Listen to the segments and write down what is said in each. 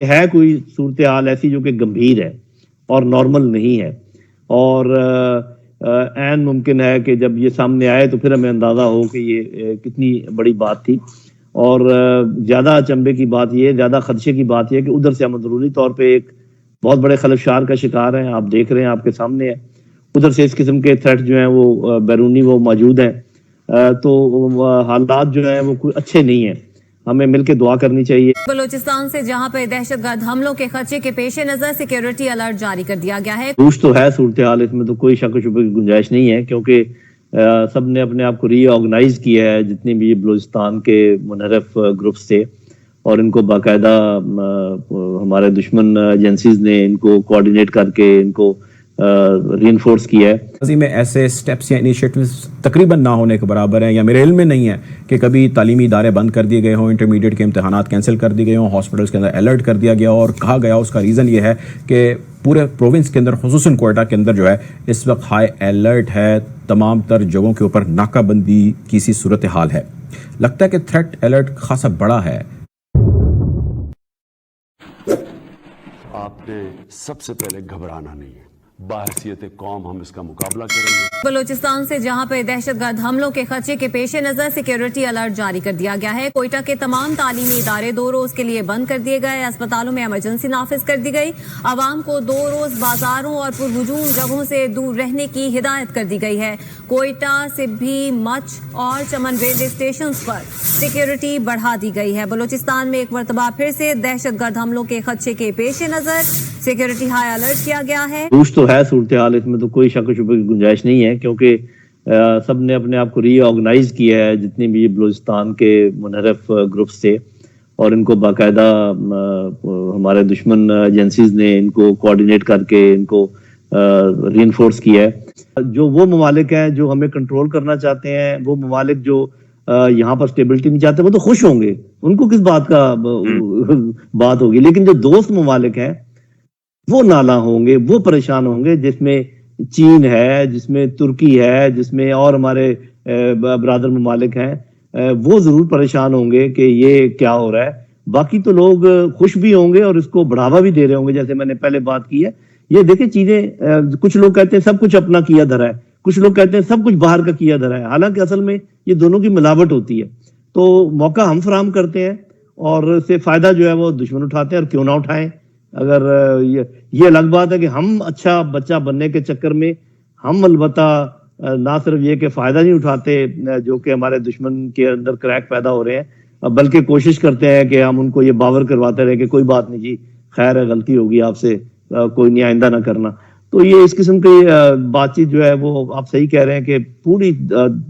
ہے کوئی صورتحال ایسی جو کہ گمبھیر ہے اور نارمل نہیں ہے، اور عین ممکن ہے کہ جب یہ سامنے آئے تو پھر ہمیں اندازہ ہو کہ یہ کتنی بڑی بات تھی، اور زیادہ اچنبے کی بات یہ، زیادہ خدشے کی بات یہ کہ ادھر سے ہم اندرونی طور پہ ایک بہت بڑے خلفشار کا شکار ہیں، آپ دیکھ رہے ہیں، آپ کے سامنے ہے، ادھر سے اس قسم کے تھریٹ جو ہیں وہ بیرونی وہ موجود ہیں، تو حالات جو ہیں وہ کوئی اچھے نہیں ہیں، ہمیں مل کے دعا کرنی چاہیے۔ بلوچستان سے جہاں پہ دہشت گرد حملوں کے خدشے کے پیش نظر سیکیورٹی الرٹ جاری کر دیا گیا ہے۔ روش تو ہے صورتحال، اس میں تو کوئی شک و شبہ کی گنجائش نہیں ہے، کیونکہ سب نے اپنے آپ کو ری آرگنائز کیا ہے، جتنے بھی بلوچستان کے منحرف گروپس تھے، اور ان کو باقاعدہ ہمارے دشمن ایجنسیز نے ان کو کوارڈینیٹ کر کے ان کو ری انفورس کیا ہے۔ ماضی میں ایسے سٹیپس یا انیشیٹوز تقریباً نہ ہونے کے برابر ہیں، یا میرے علم میں نہیں ہے کہ کبھی تعلیمی ادارے بند کر دیے گئے ہوں، انٹرمیڈیٹ کے امتحانات کینسل کر دیے گئے ہوں، ہاسپٹلس کے اندر الرٹ کر دیا گیا اور کہا گیا اس کا ریزن یہ ہے کہ پورے پروونس کے اندر خصوصاً کوئٹہ کے اندر جو ہے اس وقت ہائی الرٹ ہے، تمام تر جگہوں کے اوپر ناکہ بندی کی سی صورتحال ہے۔ لگتا ہے کہ تھریٹ الرٹ خاصا بڑا ہے۔ آپ نے سب سے پہلے گھبرانا نہیں ہے، باحثیت قوم ہم اس کا مقابلہ کریں گے۔ بلوچستان سے جہاں پہ دہشت گرد حملوں کے خدشے کے پیش نظر سیکیورٹی الرٹ جاری کر دیا گیا ہے۔ کوئٹہ کے تمام تعلیمی ادارے 2 روز کے لیے بند کر دیے گئے، اسپتالوں میں ایمرجنسی نافذ کر دی گئی، عوام کو 2 روز بازاروں اور پرہجوم جگہوں سے دور رہنے کی ہدایت کر دی گئی ہے۔ کوئٹہ سبھی مچ اور چمن ریلوے اسٹیشنز پر سیکیورٹی بڑھا دی گئی ہے۔ بلوچستان میں ایک مرتبہ پھر سے دہشت گرد حملوں کے خدشے کے پیش نظر سیکیورٹی ہائی الرٹ کیا گیا ہے۔ روش تو ہے صورتحال، اس میں تو کوئی شک و شبہ کی گنجائش نہیں ہے، کیونکہ سب نے اپنے آپ کو ری آرگنائز کیا ہے، جتنے بھی بلوچستان کے منحرف گروپس تھے، اور ان کو باقاعدہ ہمارے دشمن ایجنسیز نے ان کو کوارڈینیٹ کر کے ان کو ری انفورس کیا ہے۔ جو وہ ممالک ہیں جو ہمیں کنٹرول کرنا چاہتے ہیں، وہ ممالک جو یہاں پر سٹیبلٹی نہیں چاہتے، وہ تو خوش ہوں گے، ان کو کس بات کا بات ہوگی، لیکن جو دوست ممالک ہیں وہ نالاں ہوں گے، وہ پریشان ہوں گے، جس میں چین ہے، جس میں ترکی ہے، جس میں اور ہمارے برادر ممالک ہیں، وہ ضرور پریشان ہوں گے کہ یہ کیا ہو رہا ہے۔ باقی تو لوگ خوش بھی ہوں گے اور اس کو بڑھاوا بھی دے رہے ہوں گے، جیسے میں نے پہلے بات کی ہے۔ یہ دیکھیں چیزیں، کچھ لوگ کہتے ہیں سب کچھ اپنا کیا دھرا ہے، کچھ لوگ کہتے ہیں سب کچھ باہر کا کیا دھرا ہے، حالانکہ اصل میں یہ دونوں کی ملاوٹ ہوتی ہے۔ تو موقع ہم فراہم کرتے ہیں اور اس سے فائدہ جو ہے وہ دشمن اٹھاتے ہیں، اور کیوں نہ اٹھائیں۔ اگر یہ الگ بات ہے کہ ہم اچھا بچہ بننے کے چکر میں ہم البتہ نہ صرف یہ کہ فائدہ نہیں اٹھاتے جو کہ ہمارے دشمن کے اندر کریک پیدا ہو رہے ہیں، بلکہ کوشش کرتے ہیں کہ ہم ان کو یہ باور کرواتے رہے کہ کوئی بات نہیں جی، خیر ہے، غلطی ہوگی آپ سے، کوئی نہیں، آئندہ نہ کرنا۔ تو یہ اس قسم کی بات چیت جو ہے وہ آپ صحیح کہہ رہے ہیں کہ پوری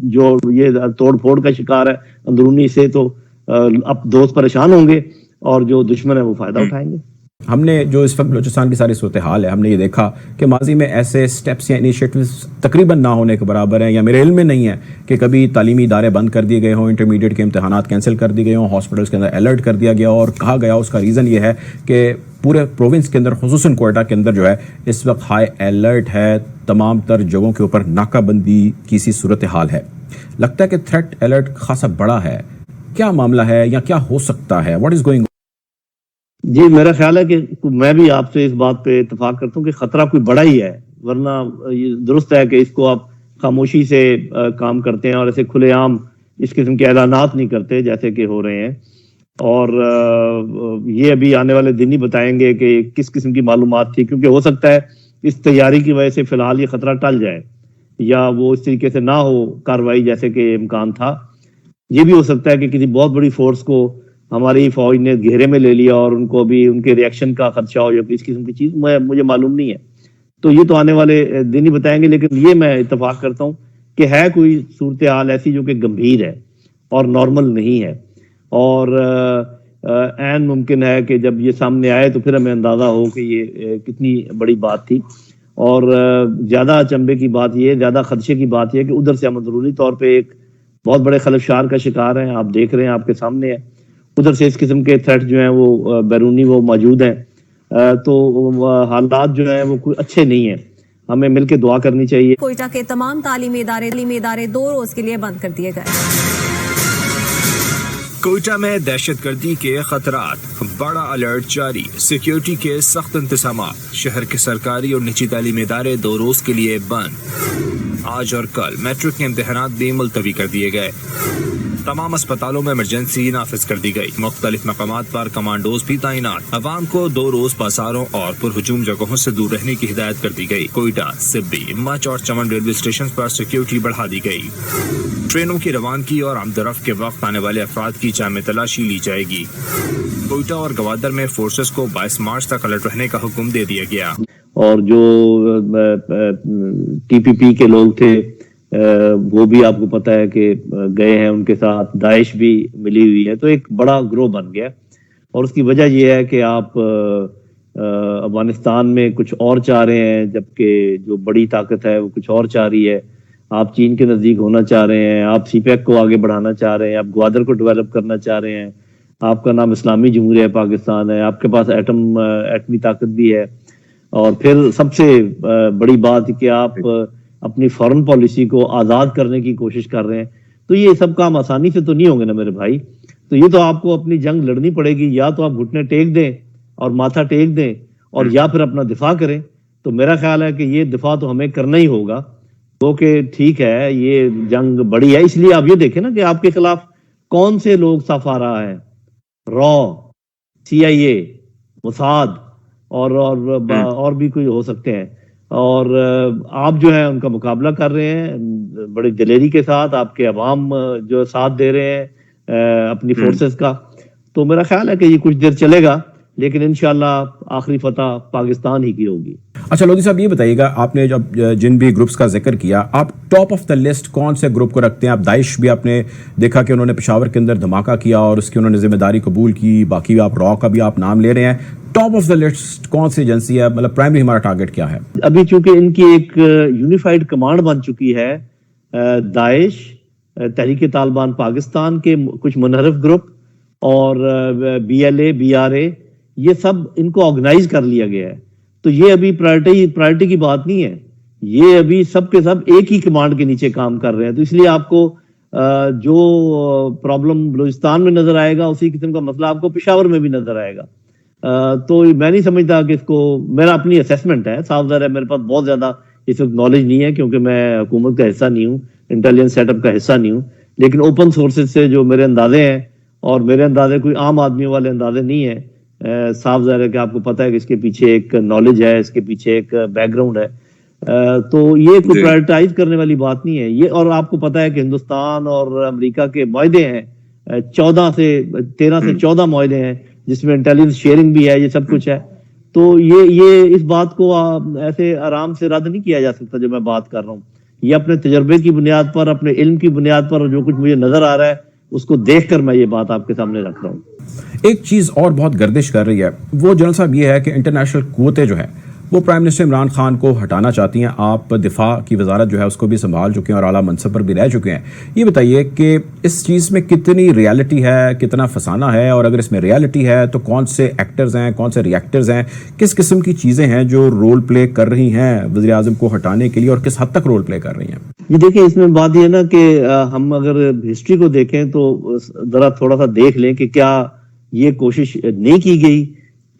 جو یہ توڑ پھوڑ کا شکار ہے اندرونی سے، تو اب دوست پریشان ہوں گے اور جو دشمن ہے وہ فائدہ اٹھائیں گے۔ ہم نے جو اس وقت بلوچستان کی ساری صورتحال ہے، ہم نے یہ دیکھا کہ ماضی میں ایسے سٹیپس یا انیشیٹوز تقریباً نہ ہونے کے برابر ہیں، یا میرے علم میں نہیں ہے کہ کبھی تعلیمی ادارے بند کر دیے گئے ہوں، انٹرمیڈیٹ کے امتحانات کینسل کر دیے گئے ہوں، ہاسپٹلس کے اندر الرٹ کر دیا گیا اور کہا گیا اس کا ریزن یہ ہے کہ پورے پروونس کے اندر خصوصاً کوئٹہ کے اندر جو ہے اس وقت ہائی الرٹ ہے، تمام تر جگہوں کے اوپر ناکہ بندی کی سی صورتحال ہے۔ لگتا ہے کہ تھریٹ الرٹ خاصا بڑا ہے۔ کیا معاملہ ہے یا کیا ہو سکتا ہے؟ What is going? جی، میرا خیال ہے کہ میں بھی آپ سے اس بات پہ اتفاق کرتا ہوں کہ خطرہ کوئی بڑا ہی ہے، ورنہ یہ درست ہے کہ اس کو آپ خاموشی سے کام کرتے ہیں اور ایسے کھلے عام اس قسم کے اعلانات نہیں کرتے جیسے کہ ہو رہے ہیں، اور یہ ابھی آنے والے دن ہی بتائیں گے کہ کس قسم کی معلومات تھی، کیونکہ ہو سکتا ہے اس تیاری کی وجہ سے فی الحال یہ خطرہ ٹل جائے، یا وہ اس طریقے سے نہ ہو کارروائی جیسے کہ امکان تھا۔ یہ بھی ہو سکتا ہے کہ کسی بہت بڑی فورس کو ہماری فوج نے گھیرے میں لے لیا اور ان کو بھی ان کے ریئیکشن کا خدشہ ہو، یا اس قسم کی چیز مجھے معلوم نہیں ہے، تو یہ تو آنے والے دن ہی بتائیں گے، لیکن یہ میں اتفاق کرتا ہوں کہ ہے کوئی صورتحال ایسی جو کہ گمبھیر ہے اور نارمل نہیں ہے، اور عین ممکن ہے کہ جب یہ سامنے آئے تو پھر ہمیں اندازہ ہو کہ یہ کتنی بڑی بات تھی، اور زیادہ اچنبے کی بات یہ، زیادہ خدشے کی بات یہ کہ ادھر سے ہم اندرونی طور پہ ایک بہت بڑے خلفشار کا شکار ہیں، آپ دیکھ رہے ہیں، آپ کے سامنے ہے، ادھر سے اس قسم کے تھریٹ جو ہیں وہ بیرونی وہ موجود ہیں، تو حالات جو ہیں وہ کوئی اچھے نہیں ہیں، ہمیں مل کے دعا کرنی چاہیے۔ کوئٹہ کے تمام تعلیمی ادارے 2 روز کے لیے بند کر دیے گئے۔ کوئٹہ میں دہشت گردی کے خطرات، بڑا الرٹ جاری، سیکیورٹی کے سخت انتظامات، شہر کے سرکاری اور نجی تعلیمی ادارے 2 روز کے لیے بند۔ آج اور کل میٹرک کے امتحانات بھی ملتوی کر دیے گئے۔ تمام اسپتالوں میں ایمرجنسی نافذ کر دی گئی، مختلف مقامات پر کمانڈوز بھی تعینات۔ عوام کو 2 روز بازاروں اور پرہجوم جگہوں سے دور رہنے کی ہدایت کر دی گئی۔ کوئٹہ، سبی، مچ اور چمن ریلوے اسٹیشن پر سیکیورٹی بڑھا دی گئی۔ ٹرینوں کی روانگی اور آمد و رفت کے وقت آنے والے افراد کی جامع تلاشی لی جائے گی۔ کوئٹہ اور گوادر میں فورسز کو 22 مارچ تک الرٹ رہنے کا حکم دے دیا گیا۔ اور جو ٹی پی پی کے لوگ تھے وہ بھی آپ کو پتا ہے کہ گئے ہیں، ان کے ساتھ داعش بھی ملی ہوئی ہے، تو ایک بڑا گروہ بن گیا۔ اور اس کی وجہ یہ ہے کہ آپ افغانستان میں کچھ اور چاہ رہے ہیں، جبکہ جو بڑی طاقت ہے وہ کچھ اور چاہ رہی ہے۔ آپ چین کے نزدیک ہونا چاہ رہے ہیں، آپ سی پیک کو آگے بڑھانا چاہ رہے ہیں، آپ گوادر کو ڈیولپ کرنا چاہ رہے ہیں، آپ کا نام اسلامی جمہوریہ پاکستان ہے، آپ کے پاس ایٹمی طاقت بھی ہے، اور پھر سب سے بڑی بات کہ آپ اپنی فارن پالیسی کو آزاد کرنے کی کوشش کر رہے ہیں۔ تو یہ سب کام آسانی سے تو نہیں ہوں گے نا میرے بھائی، تو یہ تو آپ کو اپنی جنگ لڑنی پڑے گی، یا تو آپ گھٹنے ٹیک دیں اور ماتھا ٹیک دیں، اور یا پھر اپنا دفاع کریں۔ تو میرا خیال ہے کہ یہ دفاع تو ہمیں کرنا ہی ہوگا، تو کہ ٹھیک ہے یہ جنگ بڑی ہے۔ اس لیے آپ یہ دیکھیں نا کہ آپ کے خلاف کون سے لوگ صف آ رہا ہے، را، CIA، موساد اور بھی کوئی ہو سکتے ہیں، اور آپ جو ہے ان کا مقابلہ کر رہے ہیں بڑی دلیری کے ساتھ، آپ کے عوام جو ساتھ دے رہے ہیں اپنی فورسز کا۔ تو میرا خیال ہے کہ یہ کچھ دیر چلے گا، لیکن انشاءاللہ آخری فتح پاکستان ہی کی ہوگی۔ اچھا لودھی صاحب، یہ بتائیے گا، آپ نے جب جن بھی گروپس کا ذکر کیا، آپ ٹاپ آف دا لسٹ کون سے گروپ کو رکھتے ہیں؟ آپ داعش بھی آپ نے دیکھا کہ انہوں نے پشاور کے اندر دھماکہ کیا اور اس کی انہوں نے ذمہ داری قبول کی، باقی آپ را کا بھی آپ نام لے رہے ہیں، ٹاپ آف دا لسٹ کون سی ایجنسی ہے؟ مطلب پرائمری ہمارا ٹارگٹ کیا ہے؟ ابھی چونکہ ان کی ایک یونیفائڈ کمانڈ بن چکی ہے، داعش، تحریک طالبان پاکستان کے کچھ منحرف گروپ اور BLA BRA، یہ سب ان کو آرگنائز کر لیا گیا ہے۔ تو یہ ابھی پرائرٹی کی بات نہیں ہے، یہ ابھی سب کے سب ایک ہی کمانڈ کے نیچے کام کر رہے ہیں۔ تو اس لیے آپ کو جو پرابلم بلوچستان میں نظر آئے گا، اسی قسم کا مسئلہ آپ کو پشاور میں بھی نظر آئے گا۔ تو میں نہیں سمجھتا کہ اس کو، میرا اپنی اسیسمنٹ ہے، صاف ظاہر ہے میرے پاس بہت زیادہ اس وقت نالج نہیں ہے، کیونکہ میں حکومت کا حصہ نہیں ہوں، انٹیلیجنس سیٹ اپ کا حصہ نہیں ہوں، لیکن اوپن سورسز سے جو میرے اندازے ہیں، اور میرے اندازے کوئی عام آدمیوں والے اندازے نہیں ہیں، صاف ظاہر ہے کہ آپ کو پتہ ہے کہ اس کے پیچھے ایک نالج ہے، اس کے پیچھے ایک بیک گراؤنڈ ہے، تو یہ کوئی پرائرٹائز کرنے والی بات نہیں ہے یہ۔ اور آپ کو پتہ ہے کہ ہندوستان اور امریکہ کے معاہدے ہیں، 13 سے 14 معاہدے ہیں، جس میں انٹیلیجنس شیئرنگ بھی ہے، یہ سب کچھ ہے۔ تو یہ اس بات کو ایسے آرام سے رد نہیں کیا جا سکتا جو میں بات کر رہا ہوں۔ یہ اپنے تجربے کی بنیاد پر، اپنے علم کی بنیاد پر، اور جو کچھ مجھے نظر آ رہا ہے اس کو دیکھ کر میں یہ بات آپ کے سامنے رکھ رہا ہوں۔ ایک چیز اور بہت گردش کر رہی ہے وہ جنرل صاحب یہ ہے کہ انٹرنیشنل قوتیں جو ہے وہ پرائم منسٹر عمران خان کو ہٹانا چاہتی ہیں۔ آپ دفاع کی وزارت جو ہے اس کو بھی سنبھال چکے ہیں اور اعلیٰ منصب پر بھی رہ چکے ہیں۔ یہ بتائیے کہ اس چیز میں کتنی ریالٹی ہے، کتنا فسانہ ہے، اور اگر اس میں ریالٹی ہے تو کون سے ایکٹرز ہیں، کون سے ریئیکٹرز ہیں، کس قسم کی چیزیں ہیں جو رول پلے کر رہی ہیں وزیر اعظم کو ہٹانے کے لیے، اور کس حد تک رول پلے کر رہی ہیں؟ یہ دیکھیں، اس میں بات یہ ہے نا کہ ہم اگر ہسٹری کو دیکھیں تو ذرا تھوڑا سا دیکھ لیں کہ کیا یہ کوشش نہیں کی گئی،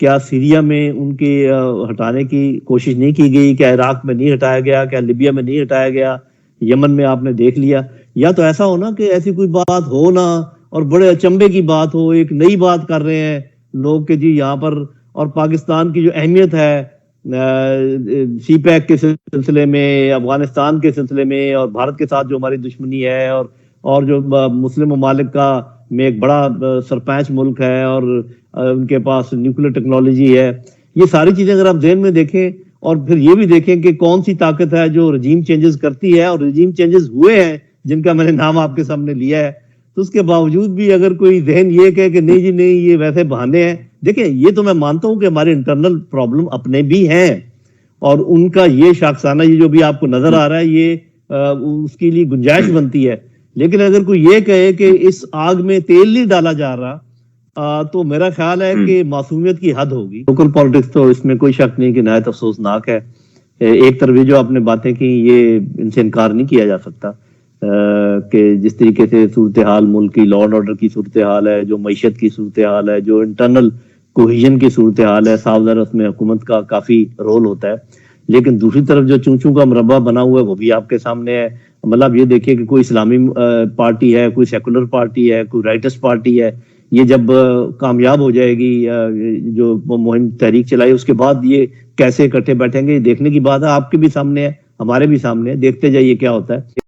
کیا سیریا میں ان کی ہٹانے کی کوشش نہیں کی گئی، کیا عراق میں نہیں ہٹایا گیا، کیا لیبیا میں نہیں ہٹایا گیا، یمن میں آپ نے دیکھ لیا۔ یا تو ایسا ہو نا کہ ایسی کوئی بات ہو نا، اور بڑے اچنبے کی بات ہو، ایک نئی بات کر رہے ہیں لوگ کہ جی یہاں پر، اور پاکستان کی جو اہمیت ہے سی پیک کے سلسلے میں، افغانستان کے سلسلے میں، اور بھارت کے ساتھ جو ہماری دشمنی ہے، اور جو مسلم ممالک کا میں ایک بڑا سرپنچ ملک ہے، اور ان کے پاس نیوکلیر ٹیکنالوجی ہے، یہ ساری چیزیں اگر آپ ذہن میں دیکھیں، اور پھر یہ بھی دیکھیں کہ کون سی طاقت ہے جو رجیم چینجز کرتی ہے، اور رجیم چینجز ہوئے ہیں جن کا میں نے نام آپ کے سامنے لیا ہے، تو اس کے باوجود بھی اگر کوئی ذہن یہ کہے کہ نہیں جی نہیں یہ ویسے بہانے ہیں، دیکھیں یہ تو میں مانتا ہوں کہ ہمارے انٹرنل پرابلم اپنے بھی ہیں، اور ان کا یہ شاخسانہ یہ جو بھی آپ کو نظر آ رہا ہے، یہ اس کے لیے گنجائش بنتی ہے۔ لیکن اگر کوئی یہ کہے کہ اس آگ میں تیل نہیں ڈالا جا رہا، تو میرا خیال ہے کہ معصومیت کی حد ہوگی۔ لوکل پالیٹکس تو اس میں کوئی شک نہیں کہ نہایت افسوسناک ہے۔ ایک طرف جو آپ نے باتیں کی، یہ ان سے انکار نہیں کیا جا سکتا کہ جس طریقے سے صورتحال ملک کی لا اینڈ آرڈر کی صورتحال ہے, جو معیشت کی صورتحال ہے, جو انٹرنل کوہیژن کی صورتحال ہے, صاف ظاہر اس میں حکومت کا کافی رول ہوتا ہے. لیکن دوسری طرف جو چونچوں کا مربع بنا ہوا ہے وہ بھی آپ کے سامنے ہے. مطلب یہ دیکھیے کہ کوئی اسلامی پارٹی ہے, کوئی سیکولر پارٹی ہے, کوئی رائٹس پارٹی ہے, یہ جب کامیاب ہو جائے گی جو مہم تحریک چلائی, اس کے بعد یہ کیسے اکٹھے بیٹھیں گے, یہ دیکھنے کی بات ہے. آپ کے بھی سامنے ہے, ہمارے بھی سامنے ہے, دیکھتے جائیے کیا ہوتا ہے.